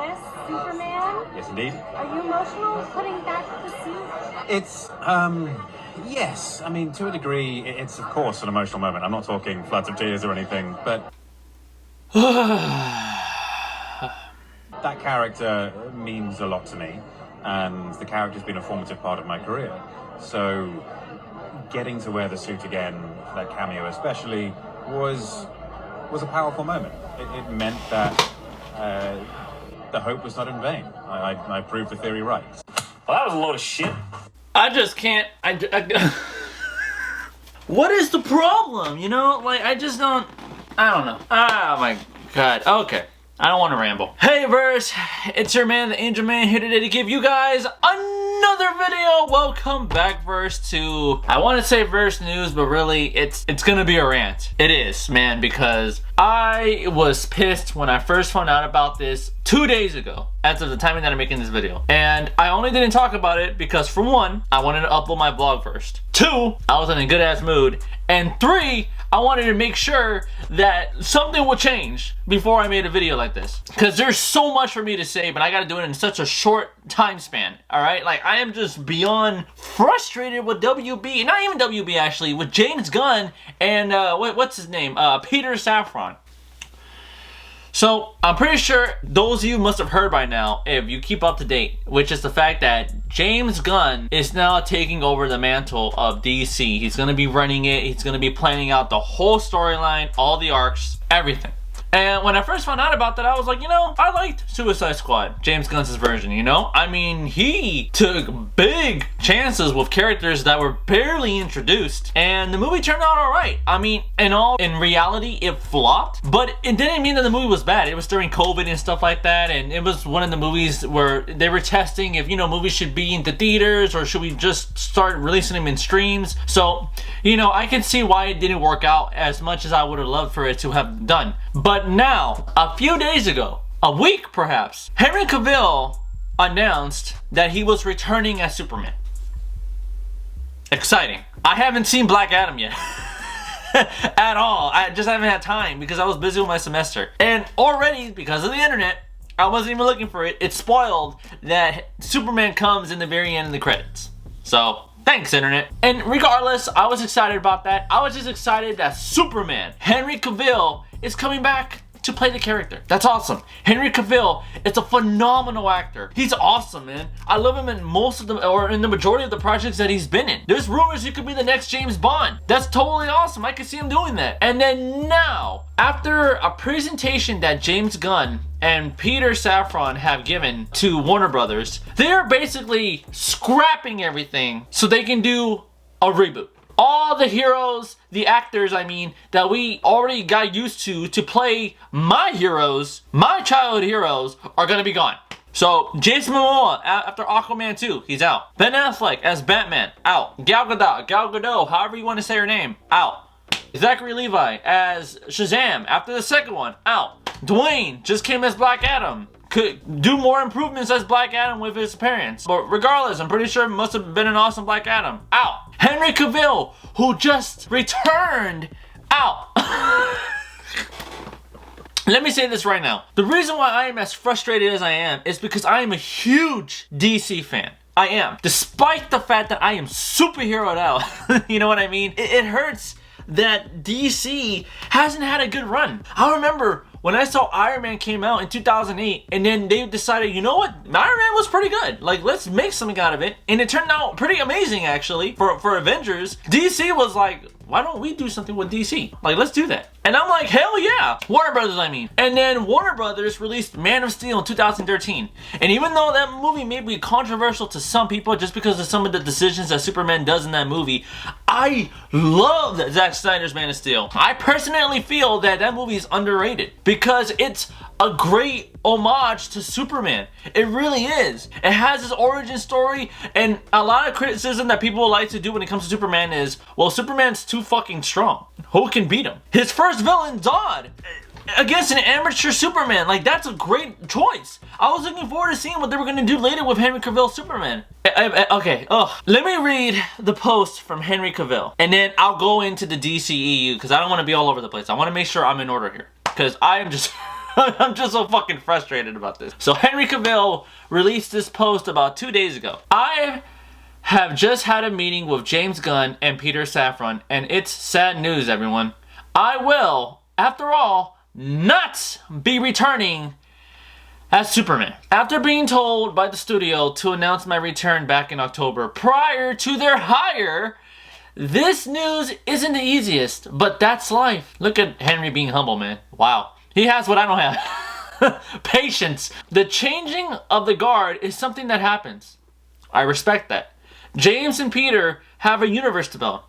miss Superman? Yes, indeed. Are you emotional putting back the suit? It's, yes. I mean, to a degree, it's of course an emotional moment. I'm not talking floods of tears or anything, but that character means a lot to me, and the character's been a formative part of my career. So getting to wear the suit again for that cameo especially was a powerful moment. It meant that the hope was not in vain. I proved the theory right. Well, that was a load of shit. I just can't. What is the problem? You know, like I just don't. I don't know. Oh my god. Okay. I don't want to ramble. Hey verse, it's your man, the Angel Man, here today to give you guys another video. Welcome back, verse, to, I want to say verse news, but really it's gonna be a rant. It is, man, because I was pissed when I first found out about this 2 days ago, as of the timing that I'm making this video. And I only didn't talk about it because, for one, I wanted to upload my vlog first. 2, I was in a good ass mood. And 3, I wanted to make sure that something would change before I made a video like this. Because there's so much for me to say, but I gotta do it in such a short time span, alright? Like, I am just beyond frustrated with WB, not even WB actually, with James Gunn and, what's his name? Peter Safran. So, I'm pretty sure those of you must have heard by now, if you keep up to date, which is the fact that James Gunn is now taking over the mantle of DC. He's going to be running it, he's going to be planning out the whole storyline, all the arcs, everything. And when I first found out about that, I was like, you know, I liked Suicide Squad, James Gunn's version, you know? I mean, he took big chances with characters that were barely introduced, and the movie turned out alright. I mean, in reality, it flopped, but it didn't mean that the movie was bad. It was during COVID and stuff like that, and it was one of the movies where they were testing if, you know, movies should be into theaters, or should we just start releasing them in streams? So, you know, I can see why it didn't work out as much as I would have loved for it to have done. But now, a few days ago, a week perhaps, Henry Cavill announced that he was returning as Superman. Exciting. I haven't seen Black Adam yet. At all. I just haven't had time because I was busy with my semester. And already, because of the internet, I wasn't even looking for it, it's spoiled that Superman comes in the very end of the credits. So, thanks, internet. And regardless, I was excited about that. I was just excited that Superman, Henry Cavill, is coming back to play the character. That's awesome. Henry Cavill is a phenomenal actor. He's awesome, man. I love him in most of the, or in the majority of the projects that he's been in. There's rumors he could be the next James Bond. That's totally awesome. I could see him doing that. And then now, after a presentation that James Gunn and Peter Safran have given to Warner Brothers, they're basically scrapping everything so they can do a reboot. All the heroes, the actors, I mean, that we already got used to play my heroes, my childhood heroes, are gonna be gone. So, Jason Momoa, after Aquaman 2, he's out. Ben Affleck as Batman, out. Gal Gadot, however you want to say her name, out. Zachary Levi as Shazam, after the second one, out. Dwayne just came as Black Adam. Could do more improvements as Black Adam with his appearance. But regardless, I'm pretty sure it must have been an awesome Black Adam. Out. Henry Cavill, who just returned, out. Let me say this right now. The reason why I am as frustrated as I am is because I am a huge DC fan. I am. Despite the fact that I am superheroed out. You know what I mean? It hurts that DC hasn't had a good run. I remember when I saw Iron Man came out in 2008, and then they decided, you know what, Iron Man was pretty good. Like, let's make something out of it. And it turned out pretty amazing, actually, for Avengers. DC was like, why don't we do something with DC? Like, let's do that. And I'm like, hell yeah. Warner Brothers, I mean. And then Warner Brothers released Man of Steel in 2013. And even though that movie may be controversial to some people just because of some of the decisions that Superman does in that movie, I love Zack Snyder's Man of Steel. I personally feel that that movie is underrated because it's a great homage to Superman. It really is. It has his origin story, and a lot of criticism that people like to do when it comes to Superman is, well, Superman's too fucking strong. Who can beat him? His first villain, Zod, against an amateur Superman. Like, that's a great choice. I was looking forward to seeing what they were going to do later with Henry Cavill's Superman. Okay, let me read the post from Henry Cavill, and then I'll go into the DCEU, because I don't want to be all over the place. I want to make sure I'm in order here, because I am just I'm just so fucking frustrated about this. So Henry Cavill released this post about 2 days ago. I have just had a meeting with James Gunn and Peter Safran, and it's sad news, everyone. I will, after all, not be returning as Superman. After being told by the studio to announce my return back in October prior to their hire, this news isn't the easiest, but that's life. Look at Henry being humble, man. Wow. He has what I don't have. Patience. The changing of the guard is something that happens. I respect that. James and Peter have a universe to build.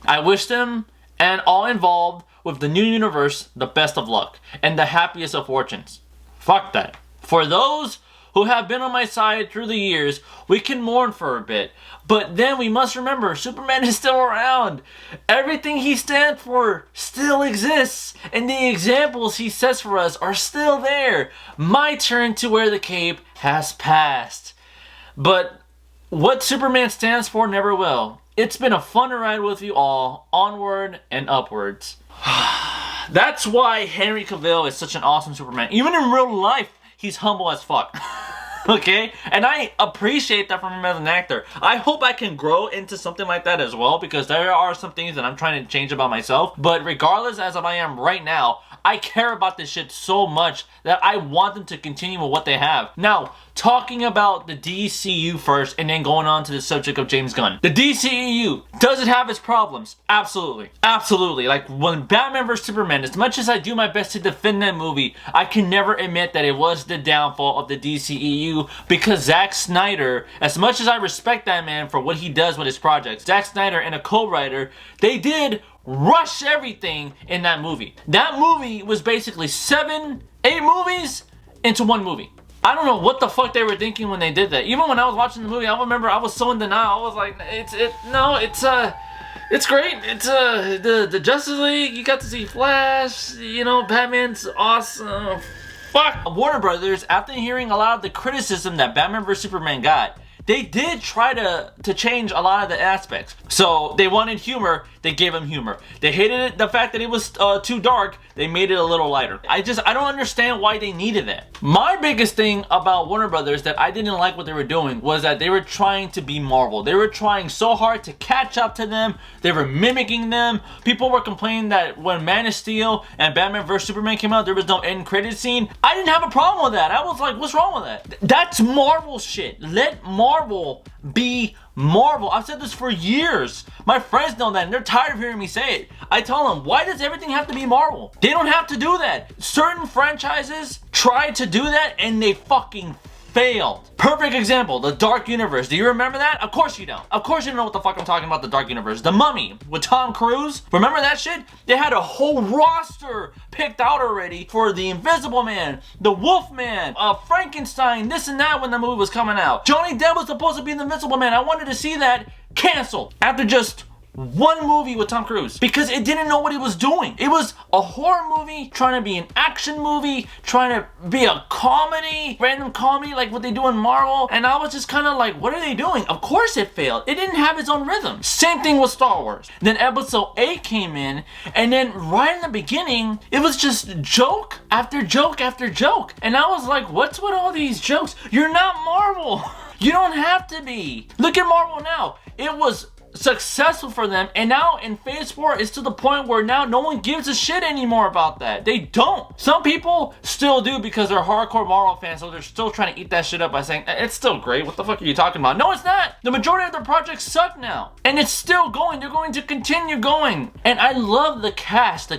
I wish them and all involved with the new universe the best of luck and the happiest of fortunes. Fuck that. For those who have been on my side through the years, we can mourn for a bit. But then we must remember, Superman is still around. Everything he stands for still exists. And the examples he sets for us are still there. My turn to wear the cape has passed. But what Superman stands for never will. It's been a fun ride with you all, onward and upwards. That's why Henry Cavill is such an awesome Superman. Even in real life, he's humble as fuck. Okay? And I appreciate that from him as an actor. I hope I can grow into something like that as well, because there are some things that I'm trying to change about myself. But regardless as of I am right now, I care about this shit so much that I want them to continue with what they have. Now, talking about the DCEU first and then going on to the subject of James Gunn. The DCEU, does it have its problems? Absolutely. Absolutely. Like when Batman vs. Superman, as much as I do my best to defend that movie, I can never admit that it was the downfall of the DCEU, because Zack Snyder, as much as I respect that man for what he does with his projects, Zack Snyder and a co-writer, they did rush everything in that movie. That movie was basically 8 movies into one movie. I don't know what the fuck they were thinking when they did that. Even when I was watching the movie, I remember I was so in denial. I was like, it's great. It's the Justice League. You got to see Flash. You know, Batman's awesome. Fuck. Warner Brothers, after hearing a lot of the criticism that Batman vs. Superman got, they did try to change a lot of the aspects. So they wanted humor, they gave him humor. They hated the fact that it was too dark, they made it a little lighter. I don't understand why they needed that. My biggest thing about Warner Brothers that I didn't like what they were doing was that they were trying to be Marvel. They were trying so hard to catch up to them. They were mimicking them. People were complaining that when Man of Steel and Batman vs. Superman came out, there was no end credit scene. I didn't have a problem with that. I was like, what's wrong with that? That's Marvel shit. Let Marvel be Marvel. I've said this for years. My friends know that and they're tired of hearing me say it. I tell them, why does everything have to be Marvel? They don't have to do that. Certain franchises tried to do that and they fucking failed. Perfect example, the Dark Universe. Do you remember that? Of course you don't. Of course you don't know what the fuck I'm talking about, the Dark Universe. The Mummy with Tom Cruise. Remember that shit? They had a whole roster picked out already for the Invisible Man, the Wolfman, Frankenstein, this and that when the movie was coming out. Johnny Depp was supposed to be the Invisible Man. I wanted to see that canceled after just one movie with Tom Cruise because it didn't know what it was doing. It was a horror movie trying to be an action movie, trying to be a comedy, random comedy like what they do in Marvel, and I was just kind of like, what are they doing? Of course it failed. It didn't have its own rhythm. Same thing with Star Wars. Then episode 8 came in, and then right in the beginning, it was just joke after joke after joke. And I was like, what's with all these jokes? You're not Marvel. You don't have to be. Look at Marvel now. It was successful for them, and now in phase 4 it's to the point where now no one gives a shit anymore about that. They don't. Some people still do because they're hardcore Marvel fans, so they're still trying to eat that shit up by saying it's still great. What the fuck are you talking about? No, it's not. The majority of their projects suck now, and it's still going. They're going to continue going, and I love the cast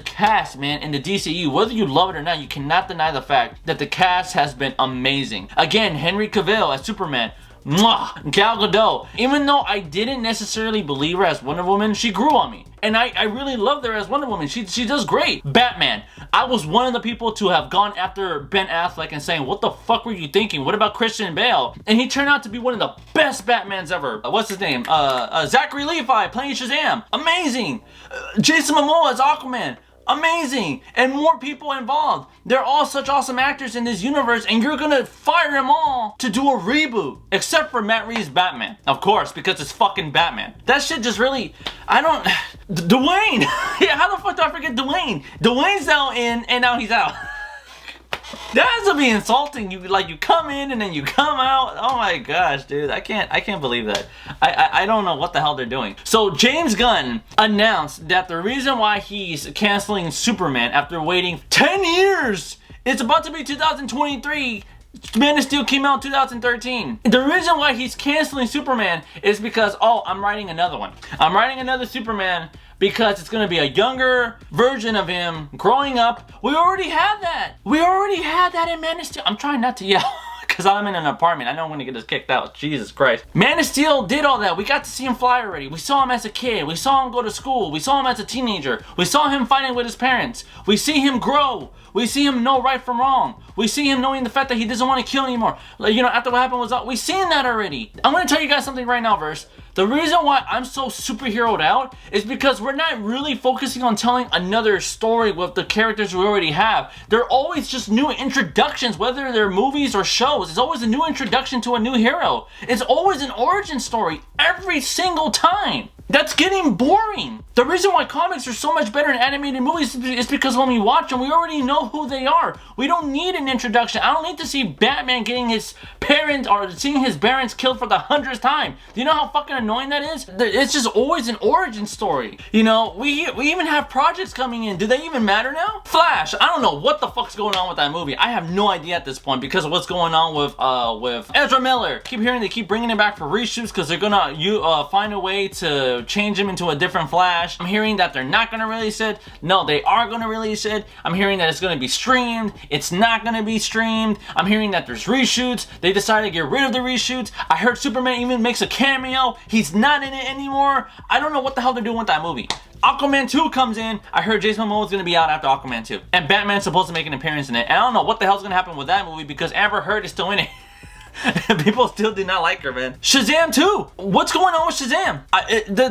man in the DCEU. Whether you love it or not, you cannot deny the fact that the cast has been amazing. Again, Henry Cavill as Superman. Mwah! Gal Gadot. Even though I didn't necessarily believe her as Wonder Woman, she grew on me. And I really loved her as Wonder Woman. She does great. Batman. I was one of the people to have gone after Ben Affleck and saying, what the fuck were you thinking? What about Christian Bale? And he turned out to be one of the best Batmans ever. What's his name? Zachary Levi playing Shazam. Amazing. Jason Momoa as Aquaman. Amazing. And more people involved. They're all such awesome actors in this universe, and you're gonna fire them all to do a reboot. Except for Matt Reeves' Batman. Of course, because it's fucking Batman. That shit just really, Dwayne. Yeah, how the fuck do I forget Dwayne? Dwayne's now in, and now he's out. That has to be insulting. You come in and then you come out. Oh my gosh, dude. I can't believe that. I don't know what the hell they're doing. So James Gunn announced that the reason why he's canceling Superman after waiting 10 years, it's about to be 2023. Man of Steel came out in 2013. The reason why he's canceling Superman is because, oh, I'm writing another one. I'm writing another Superman because it's going to be a younger version of him growing up. We already had that. We already had that in Man of Steel. I'm trying not to yell because I'm in an apartment. I know I'm going to get us kicked out. Jesus Christ. Man of Steel did all that. We got to see him fly already. We saw him as a kid. We saw him go to school. We saw him as a teenager. We saw him fighting with his parents. We see him grow. We see him know right from wrong. We see him knowing the fact that he doesn't want to kill anymore. Like, you know, after what happened was, we've seen that already. I'm going to tell you guys something right now, Verse. The reason why I'm so superheroed out is because we're not really focusing on telling another story with the characters we already have. They're always just new introductions, whether they're movies or shows. It's always a new introduction to a new hero. It's always an origin story every single time. That's getting boring. The reason why comics are so much better than animated movies is because when we watch them, we already know who they are. We don't need an introduction. I don't need to see Batman getting his parents or seeing his parents killed for the 100th time. Do you know how fucking annoying that is? It's just always an origin story. You know, we even have projects coming in. Do they even matter now? Flash. I don't know what the fuck's going on with that movie. I have no idea at this point because of what's going on with Ezra Miller. Keep hearing they keep bringing him back for reshoots because they're gonna find a way to change him into a different Flash. I'm hearing that they're not gonna release it. No, they are gonna release it. I'm hearing that it's gonna be streamed. It's not gonna be streamed. I'm hearing that there's reshoots. They decided to get rid of the reshoots. I heard Superman even makes a cameo. He's not in it anymore. I don't know what the hell they're doing with that movie. Aquaman 2 comes in. I heard Jason Momoa is going to be out after Aquaman 2. And Batman's supposed to make an appearance in it. And I don't know what the hell's going to happen with that movie because Amber Heard is still in it. People still do not like her, man. Shazam 2! What's going on with Shazam?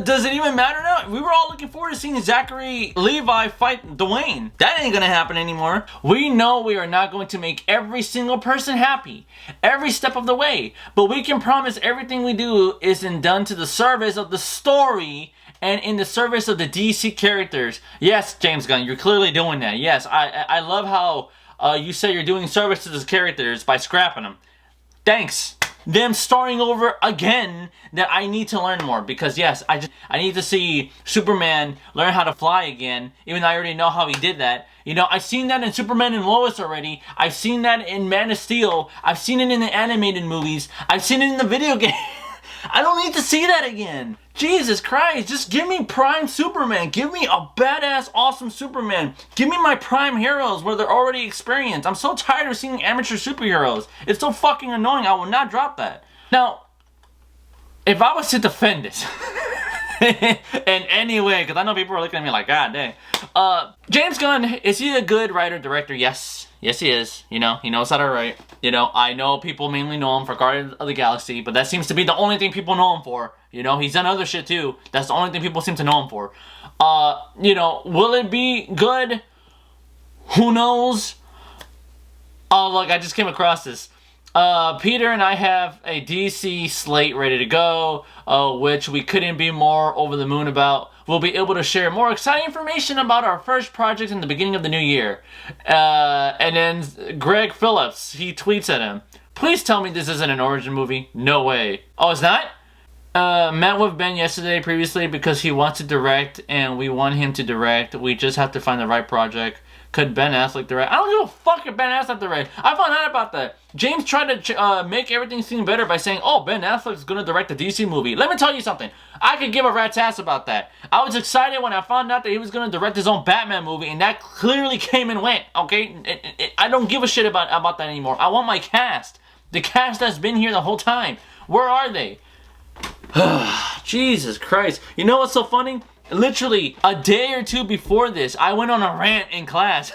Does it even matter now? We were all looking forward to seeing Zachary Levi fight Dwayne. That ain't gonna happen anymore. We know we are not going to make every single person happy every step of the way, but we can promise everything we do isn't done to the service of the story and in the service of the DC characters. Yes, James Gunn, you're clearly doing that. Yes, I love how you say you're doing service to the characters by scrapping them. Thanks. Them starting over again that I need to learn more because yes, I need to see Superman learn how to fly again, even though I already know how he did that. You know, I've seen that in Superman and Lois already. I've seen that in Man of Steel. I've seen it in the animated movies. I've seen it in the video game. I don't need to see that again. Jesus Christ, just give me prime Superman. Give me a badass, awesome Superman. Give me my prime heroes where they're already experienced. I'm so tired of seeing amateur superheroes. It's so fucking annoying. I will not drop that. Now, if I was to defend this in any way, because I know people are looking at me like, God dang. James Gunn, is he a good writer-director? Yes. Yes, he is. You know, he knows how to write. You know, I know people mainly know him for Guardians of the Galaxy, but that seems to be the only thing people know him for. You know, he's done other shit too. That's the only thing people seem to know him for. You know, will it be good? Who knows? Oh, look, I just came across this. Peter and I have a DC slate ready to go, which we couldn't be more over the moon about. We'll be able to share more exciting information about our first project in the beginning of the new year. And then Greg Phillips, he tweets at him, "Please tell me this isn't an origin movie. No way." Oh, it's not? Met with Ben yesterday previously because he wants to direct and we want him to direct. We just have to find the right project. Could Ben Affleck direct? I don't give a fuck if Ben Affleck direct. I found out about that. James tried to make everything seem better by saying, oh, Ben Affleck's gonna direct a DC movie. Let me tell you something. I could give a rat's ass about that. I was excited when I found out that he was gonna direct his own Batman movie, and that clearly came and went, okay? I don't give a shit about that anymore. I want my cast. The cast that's been here the whole time. Where are they? Jesus Christ. You know what's so funny? Literally, a day or two before this, I went on a rant in class.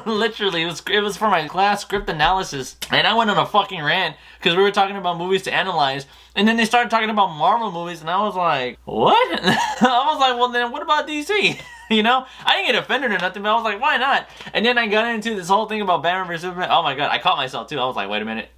Literally, it was for my class script analysis. And I went on a fucking rant because we were talking about movies to analyze. And then they started talking about Marvel movies, and I was like, what? I was like, well, then what about DC? You know? I didn't get offended or nothing, but I was like, why not? And then I got into this whole thing about Batman vs. Superman. Oh my god, I caught myself too. I was like, wait a minute.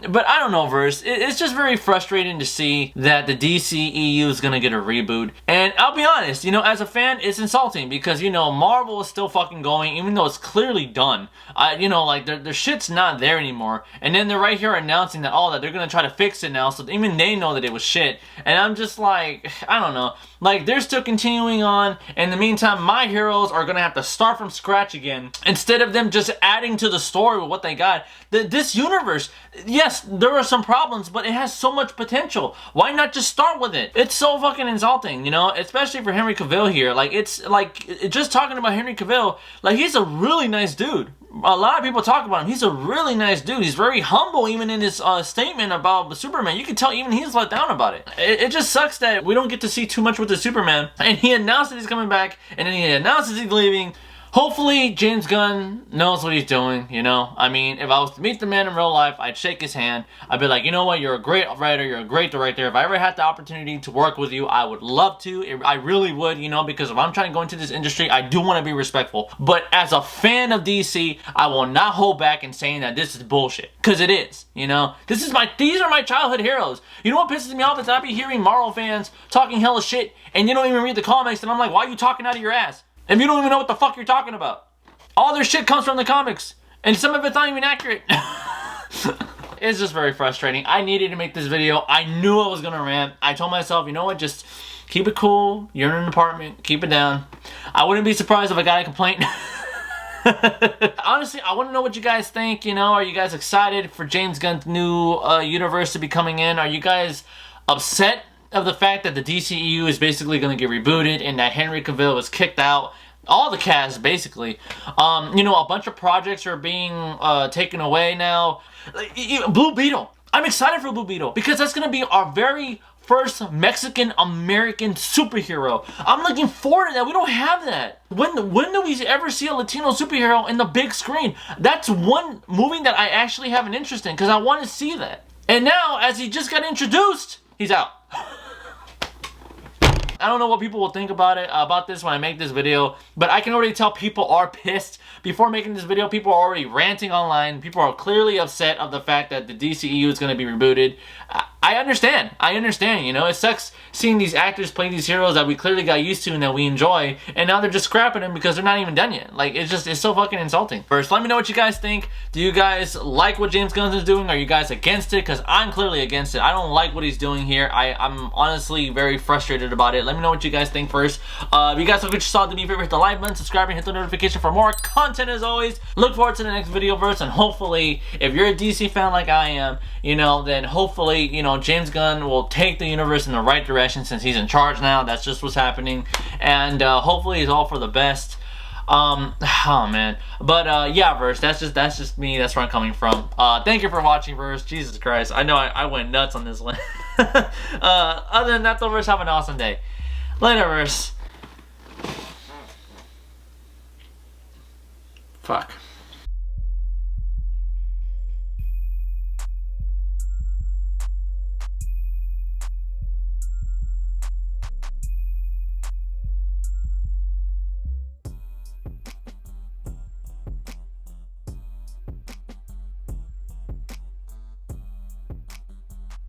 But I don't know, Verse. It's just very frustrating to see that the DCEU is gonna get a reboot. And I'll be honest, you know, as a fan, it's insulting because, you know, Marvel is still fucking going, even though it's clearly done. You know, like, their shit's not there anymore. And then they're right here announcing that, that they're gonna try to fix it now, so even they know that it was shit. And I'm just like, I don't know. Like, they're still continuing on. In the meantime, my heroes are gonna have to start from scratch again. Instead of them just adding to the story with what they got. This universe, yes, there are some problems, but it has so much potential. Why not just start with it? It's so fucking insulting, you know? Especially for Henry Cavill here. Like, it's like, just talking about Henry Cavill, like, he's a really nice dude. A lot of people talk about him. He's a really nice dude. He's very humble, even in his statement about Superman. You can tell even he's let down about it. It just sucks that we don't get to see too much with the Superman. And he announced that he's coming back, and then he announces he's leaving. Hopefully, James Gunn knows what he's doing, you know? I mean, if I was to meet the man in real life, I'd shake his hand. I'd be like, you know what? You're a great writer. You're a great director. If I ever had the opportunity to work with you, I would love to. I really would, you know, because if I'm trying to go into this industry, I do want to be respectful. But as a fan of DC, I will not hold back in saying that this is bullshit. Because it is, you know? These are my childhood heroes. You know what pisses me off is that I be hearing Marvel fans talking hella shit, and you don't even read the comics, and I'm like, why are you talking out of your ass? If you don't even know what the fuck you're talking about. All their shit comes from the comics. And some of it's not even accurate. It's just very frustrating. I needed to make this video. I knew I was gonna rant. I told myself, you know what, just keep it cool. You're in an apartment. Keep it down. I wouldn't be surprised if I got a complaint. Honestly, I want to know what you guys think. You know, are you guys excited for James Gunn's new universe to be coming in? Are you guys upset of the fact that the DCEU is basically going to get rebooted and that Henry Cavill was kicked out? All the cast, basically. You know, a bunch of projects are being taken away now. Blue Beetle. I'm excited for Blue Beetle because that's going to be our very first Mexican-American superhero. I'm looking forward to that. We don't have that. When do we ever see a Latino superhero in the big screen? That's one movie that I actually have an interest in because I want to see that. And now, as he just got introduced, he's out. I don't know what people will think about this when I make this video, but I can already tell people are pissed. Before making this video, people are already ranting online. People are clearly upset of the fact that the DCEU is going to be rebooted. I understand, you know, it sucks seeing these actors play these heroes that we clearly got used to and that we enjoy, and now they're just scrapping them because they're not even done yet. Like, it's so fucking insulting. First, let me know what you guys think. Do you guys like what James Gunn is doing? Are you guys against it? Because I'm clearly against it. I don't like what he's doing here. I'm honestly very frustrated about it. Let me know what you guys think first. If you guys like what you saw, do me a favor, hit the like button, subscribe, and hit the notification for more content as always. Look forward to the next video verse, and hopefully, if you're a DC fan like I am, you know, then hopefully, you know, James Gunn will take the universe in the right direction since he's in charge now. That's just what's happening, and hopefully it's all for the best. Oh man, but yeah, verse, that's just me. That's where I'm coming from. Thank you for watching, verse. Jesus Christ, I know I went nuts on this one. Other than that though, verse, have an awesome day. Later, verse. Fuck.